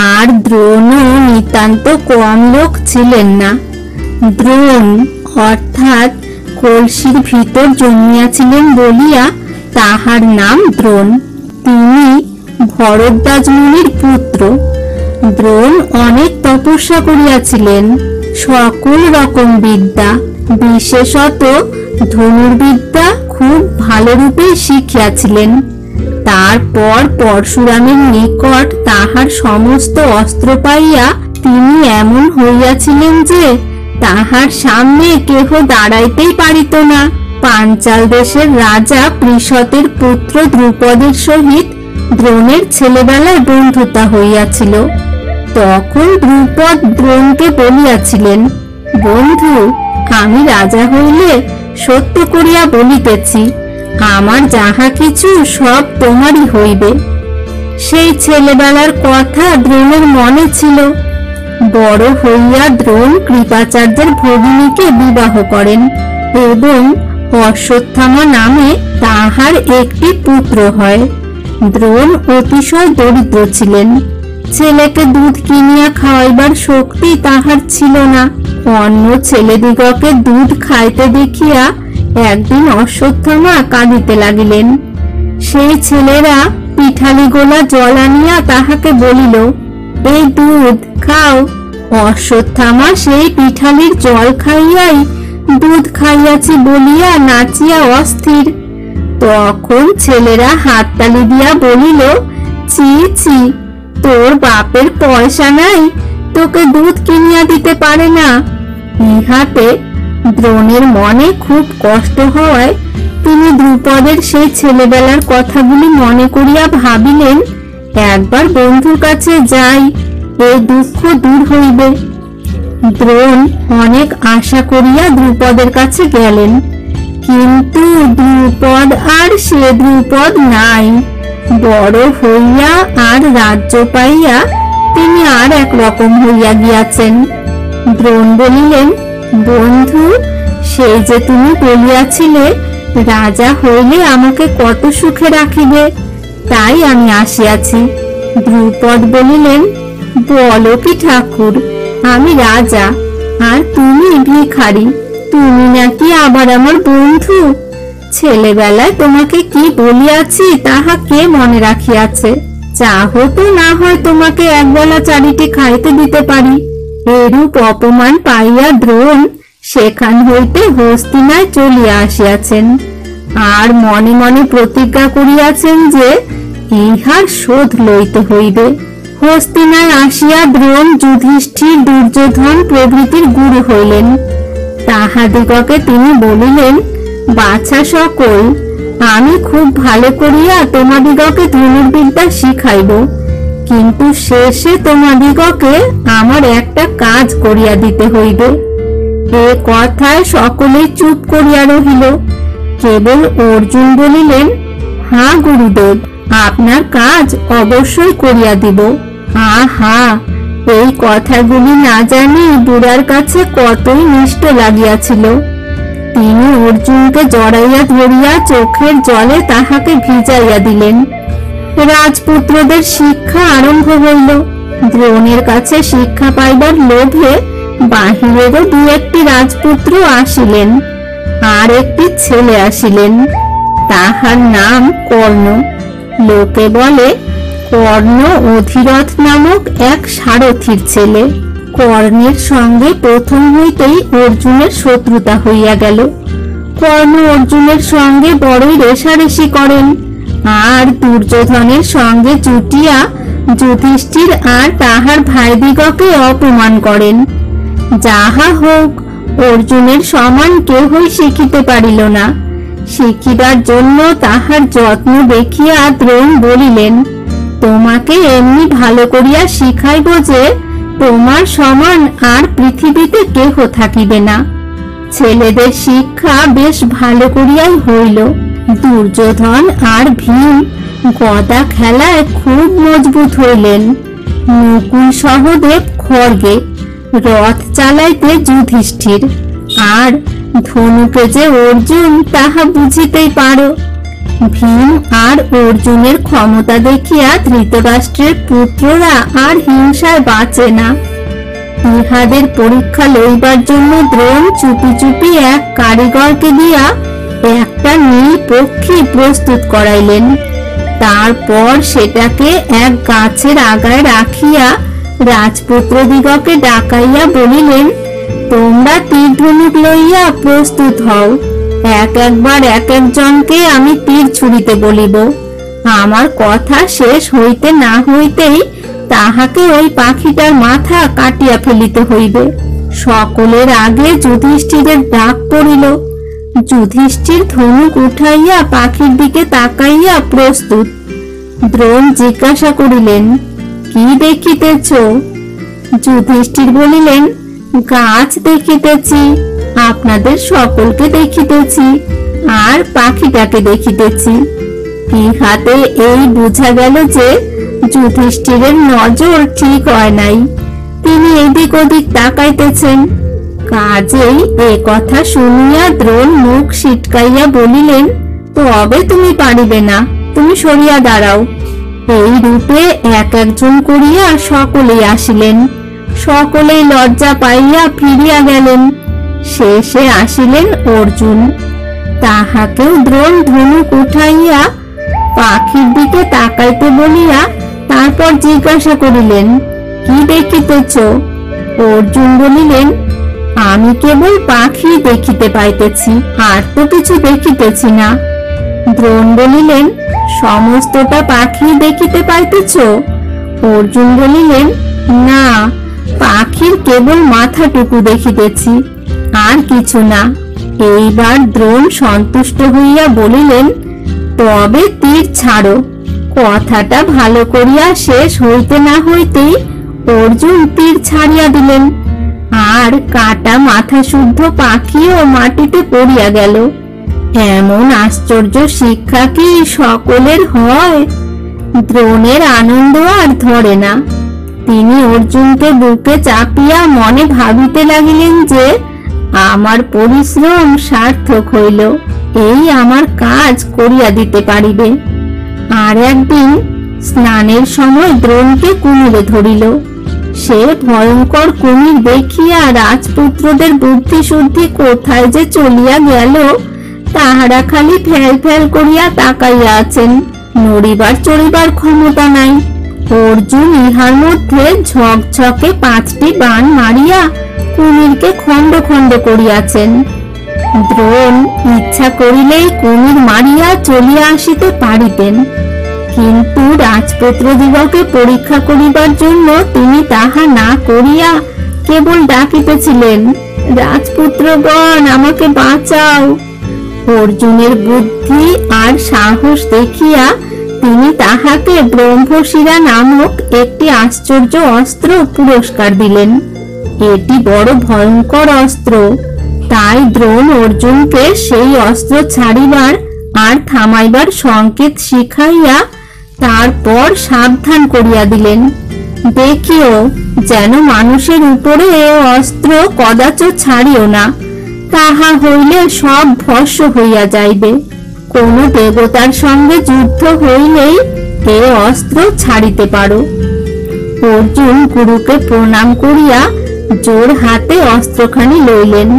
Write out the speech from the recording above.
আর দ্রোণও নিতান্ত কম লোক ছিলেন না। দ্রোণ অর্থাৎ কলসির ভিতর জন্মিয়াছিলেন বলিয়া তাহার নাম দ্রোণ। তিনি ভরদ্বাজ মুনির পুত্র। দ্রোণ অনেক তপস্যা করিয়াছিলেন, সকল রকম বিদ্যা, বিশেষত ধনুর্বিদ্যা খুব ভালো রূপে শিখিয়াছিলেন। তারপর পরশুরামের নিকট তাহার সমস্ত অস্ত্র পাইয়া তিনি এমন হইয়াছিলেন যে তাহার সামনে কেহ দাঁড়াইতেই পারিত না। পাঞ্চাল দেশের রাজা পৃষতের পুত্র দ্রুপদের সহিত দ্রোণের ছেলেবেলায় বন্ধুতা হইয়াছিল। তখন দ্রুপদ দ্রোণকে বলিয়াছিলেন, বন্ধু, আমি রাজা হইলে সত্য করিয়া বলিতেছি, আমার যাহা কিছু সব তোমারই হইবে। সেই ছেলেবেলার কথা দ্রোণের মনে ছিল। বড় হইয়া দ্রোণ কৃপাচার্যের ভগিনীকে বিবাহ করেন এবং অশ্বত্থামা নামে তাহার একটি পুত্র হয়। দ্রোণ অতিশয় দরিদ্র ছিলেন। ছেলেকে দুধ কিনিয়া খাওয়াইবার শক্তি তাহার ছিল না। অন্য ছেলেদিগকে দুধ খাইতে দেখিয়া একদিন অশ্বত্থামা কাঁদিতে লাগিলেন। সেই ছেলেরা পিঠালি গোলা জল আনিয়া তাহাকে বলিল, এই দুধ খাও। অশ্বত্থামা সেই পিঠালির জল খাইয়াই দুধ খাইয়াছি বলিয়া নাচিয়া অস্থির। তখন ছেলেরা হাততালি দিয়া বলিল, ছি ছি, তোর বাপের পয়সা নাই, তোকে দুধ কিনিয়া দিতে পারে না। ইহাতে দ্রোণের মনে খুব কষ্ট হওয়ায় তিনি দ্রুপদের সেই ছেলেবেলার কথাগুলি মনে করিয়া ভাবিলেন, একবার বন্ধুর কাছে যাই, এই দুঃখ দূর হইবে। দ্রোণ অনেক আশা করিয়া দ্রুপদের কাছে গেলেন, কিন্তু দ্রুপদ আর সে দ্রুপদ নাই। বড় হইয়া আর রাজ্য পাইয়া তিনি আর এক রকম হইয়া গিয়াছেন। দ্রোণ বলিলেন, বন্ধু, সেই যে তুমি বলিয়াছিলে রাজা হইলে আমাকে কত সুখে রাখিবে, তাই আমি আসিয়াছি। দ্রুপদ বলিলেন, বলো কি ঠাকুর, আমি রাজা আর তুমি ভিখারি, তুমি নাকি আবার আমার বন্ধু? ছেলেবেলায় তোমাকে কি বলিয়াছি তাহা কে মনে রাখিয়াছে? চাহ তো না হয় তোমাকে একবেলা চারিটি খাইতে দিতে পারি। এরূপ অপমান পাইয়া দ্রোণ সেখান হইতে হস্তিনায় চলিয়া আসিয়াছেন, আর মনে মনে প্রতিজ্ঞা করিয়াছেন যে ইহার শোধ লইতে হইবে। হস্তিনায় আসিয়া দ্রোণ যুধিষ্ঠির, দুর্যোধন প্রভৃতির গুরু হইলেন। তাহাদিগকে তিনি বলিলেন, বাছা সকল, আমি খুব ভালো করিয়া তোমাদিগকে ধনুর্বিদ্যা শিখাইব, কিন্তু শেষে তোমাদিগকে আমার একটা কাজ করিয়া দিতে হইবে। এ কথায় সকলেই চুপ করিয়া রহিল। কেবল অর্জুন বলিলেন, হ্যাঁ গুরুদেব, আপনার কাজ অবশ্যই করিয়া দিব। হা, এই কথাগুলি না জানি বুড়ার কাছে কতই মিষ্ট লাগিয়াছিল। তিনি অর্জুনকে জড়াইয়া ধরিয়া চোখের জলে তাহাকে ভিজাইয়া দিলেন। রাজপুত্রদের শিক্ষা আরম্ভ হইল। দ্রোণের কাছে শিক্ষা পাইবার লোভে বাহিরেরও দু একটি রাজপুত্র আসিলেন, আর একটি ছেলে আসিলেন, তাহার নাম কর্ণ। লোকে বলে কর্ণ অধিরথ নামক এক সারথীর ছেলে। কর্ণের সঙ্গে প্রথম হইতেই অর্জুনের শত্রুতা হইয়া গেল। কর্ণ অর্জুনের সঙ্গে বড়ই রেষারেষি করেন, আর দুর্যোধনের সঙ্গে জুটিয়া যুধিষ্ঠির আর তাহার ভাইদিগকে অপমান করেন। যাহা হোক, অর্জুনের সমান কেহই শিখিতে পারিল না। শিখিবার জন্য তাহার যত্ন দেখিয়া দ্রোণ বলিলেন, তোমাকে এমনি ভালো করিয়া শিখাইব যে তোমার সমান আর পৃথিবীতে কেহ থাকিবে না। ছেলেদের শিক্ষা বেশ ভালো করিয়াই হইল। দুর্যোধন আর ভীম গদা খেলায় খুব মজবুত হইলেন। নকুল সহদেব খড়গে, রথ চালাইতে যুধিষ্ঠির, আর ধনুকে যে অর্জুন তাহা বুঝিতেই পারো। ভীম আর অর্জুনের ক্ষমতা দেখিয়া ধৃতরাষ্ট্রের পুত্ররা আর হিংসায় বাঁচে না। ইহাদের পরীক্ষা লইবার জন্য দ্রোণ চুপি চুপি এক কারিগরকে দিয়া একটা নীল পক্ষী প্রস্তুত করাইলেন। তারপর সেটাকে এক গাছের আগায় রাখিয়া রাজপুত্রদিগকে ডাকাইয়া বলিলেন, তোমরা তীর ধনুক লইয়া প্রস্তুত হও। একবার এক একজনকে আমি তীর ছুড়িতে বলিব। আমার কথা শেষ হইতে না হইতেই তাহাকে ওই পাখিটার মাথা কাটিয়া ফেলিতে হইবে। সকলের আগে যুধিষ্ঠিরের ডাক পড়িল। যুধিষ্ঠির ধনুক উঠাইয়া পাখির দিকে তাকাইয়া প্রস্তুত। দ্রোণ জিজ্ঞাসা করিলেন, কি দেখিতেছ? যুধিষ্ঠির বলিলেন, গাছ দেখিতেছি, আপনাদের সকলকে দেখিতেছি, আর পাখিটাকে দেখিতেছি। ইহাতে এই বোঝা গেল যে যুধিষ্ঠিরের নজর ঠিক হয় নাই, তিনি এদিক ওদিক তাকাইতেছেন। কাজেই এ কথা শুনিয়া দ্রোণ মুখ সিটকাইয়া বলিলেন, তবে তুমি পারিবে না, তুমি সরিয়া দাঁড়াও। এই রূপে এক একজন করিয়া সকলেই আসিলেন। সকলেই লজ্জা পাইয়া ফিরিয়া গেলেন। শেষে আসিলেন অর্জুন। তাহাকেও দ্রোণ ধনুক উঠাইয়া পাখির দিকে তাকাইতে বলিয়া তারপর জিজ্ঞাসা করিলেন, কি দেখিতেছ? অর্জুন বলিলেন, আমি কেবল পাখি দেখিতে পাইতেছি, আর তো কিছু দেখিতেছি না। দ্রোণ বলিলেন, সমস্তটা পাখি দেখিতে পাইতেছ? অর্জুন বলিলেন, না, পাখির কেবল মাথাটুকু দেখিতেছি, আর কিছু না। এইবার দ্রোণ সন্তুষ্ট হইয়া বলিলেন, তবে তীর ছাড়ো। কথাটা ভালো করিয়া শেষ হইতে না হইতেই অর্জুন তীর ছাড়িয়া দিলেন, আর কাটা মাথা শুদ্ধ পাখিও মাটিতে পড়িয়া গেল। এমন আশ্চর্য শিক্ষা কি সকলের হয়? দ্রোণের আনন্দ আর ধরে না। তিনি অর্জুনকে বুকে চাপিয়া মনে ভাবিতে লাগিলেন যে আমার পরিশ্রম সার্থক হইল, এই আমার কাজ করিয়া দিতে পারিবে। আর একদিন স্নানের সময় দ্রোণকে কুমিরে ধরিল। সে ভয়ঙ্কর কুমির দেখিয়া রাজপুত্রদের বুদ্ধি শুদ্ধি কোথায় যে চলিয়া গেল, তাহারা খালি ফেল ফেল করিয়া তাকাইয়া আছেন, নড়িবার চড়িবার ক্ষমতা নাই। অর্জুন ইহার মধ্যে ঝকঝকে 5টি বাণ মারিয়া কুমিরকে খণ্ড খণ্ড করিয়াছেন। দ্রোণ ইচ্ছা করিলেই কুমির মারিয়া চলিয়া আসিতে পারিতেন, কিন্তু রাজপুত্রদিগকে পরীক্ষা করিবার জন্য তিনি তাহা না করিয়া কেবল ডাকিতেছিলেন, রাজপুত্রগণ, আমাকে বাঁচাও। অর্জুনের বুদ্ধি আর সাহস দেখিয়া তিনি তাহাকে ব্রহ্মশিরা নামক একটি আশ্চর্য অস্ত্র পুরস্কার দিলেন। এটি বড় ভয়ঙ্কর অস্ত্র, তাই দ্রোণ অর্জুনকে সেই অস্ত্র ছাড়িবার আর থামাইবার সংকেত শিখাইয়া তারপর সাবধান করিয়া দিলেন, দেখিও যেন মানুষের উপরে এ অস্ত্র কদাচ ছাড়িও না, তাহা হইলে সব ভস্ম হইয়া যাইবে। কোন দেবতার সঙ্গে যুদ্ধ হইলেই এ অস্ত্র ছাড়িতে পারো। অর্জুন গুরুকে প্রণাম করিয়া জোর হাতে অস্ত্রখানি লইলেন।